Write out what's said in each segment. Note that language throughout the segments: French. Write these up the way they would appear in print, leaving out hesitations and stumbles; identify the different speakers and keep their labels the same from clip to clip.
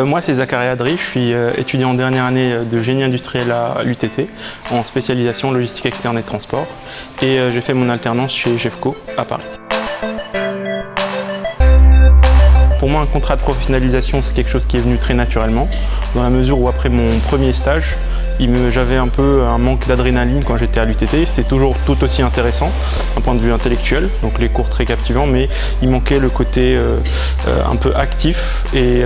Speaker 1: Moi c'est Zachary Adri, je suis étudiant en dernière année de génie industriel à l'UTT en spécialisation logistique externe et transport et j'ai fait mon alternance chez Gefco à Paris. Pour moi, un contrat de professionnalisation, c'est quelque chose qui est venu très naturellement, dans la mesure où après mon premier stage, j'avais un peu un manque d'adrénaline quand j'étais à l'UTT. C'était toujours tout aussi intéressant, d'un point de vue intellectuel, donc les cours très captivants, mais il manquait le côté un peu actif et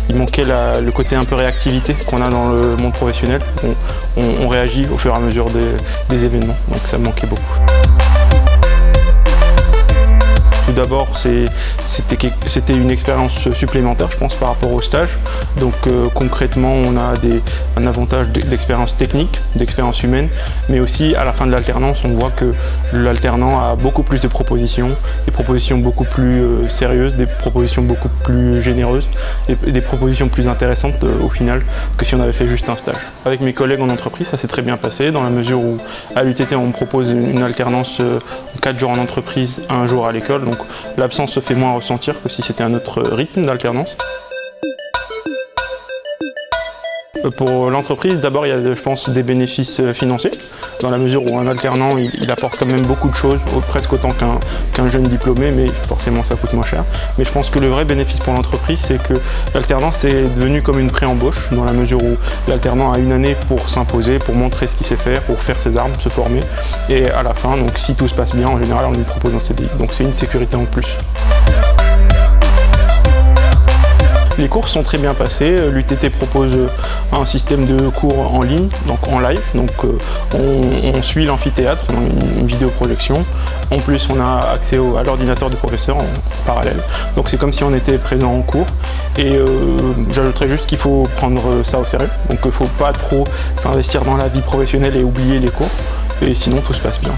Speaker 1: il manquait le côté un peu réactivité qu'on a dans le monde professionnel. On réagit au fur et à mesure des événements, donc ça me manquait beaucoup. Tout d'abord, c'était une expérience supplémentaire, je pense, par rapport au stage. Donc concrètement, on a un avantage d'expérience technique, d'expérience humaine, mais aussi à la fin de l'alternance, on voit que l'alternant a beaucoup plus de propositions, des propositions beaucoup plus sérieuses, des propositions beaucoup plus généreuses et des propositions plus intéressantes au final que si on avait fait juste un stage. Avec mes collègues en entreprise, ça s'est très bien passé dans la mesure où à l'UTT, on me propose une alternance 4 jours en entreprise, 1 jour à l'école. Donc l'absence se fait moins ressentir que si c'était un autre rythme d'alternance. Pour l'entreprise, d'abord il y a, je pense, des bénéfices financiers, dans la mesure où un alternant il apporte quand même beaucoup de choses, presque autant qu'un jeune diplômé, mais forcément ça coûte moins cher. Mais je pense que le vrai bénéfice pour l'entreprise, c'est que l'alternance est devenu comme une pré-embauche, dans la mesure où l'alternant a une année pour s'imposer, pour montrer ce qu'il sait faire, pour faire ses armes, se former. Et à la fin, donc si tout se passe bien, en général on lui propose un CDI. Donc c'est une sécurité en plus. Les cours sont très bien passés. L'UTT propose un système de cours en ligne, donc en live. Donc on suit l'amphithéâtre, on a une vidéoprojection. En plus, on a accès à l'ordinateur du professeur en parallèle. Donc c'est comme si on était présent en cours. Et j'ajouterais juste qu'il faut prendre ça au sérieux. Donc il ne faut pas trop s'investir dans la vie professionnelle et oublier les cours. Et sinon, tout se passe bien.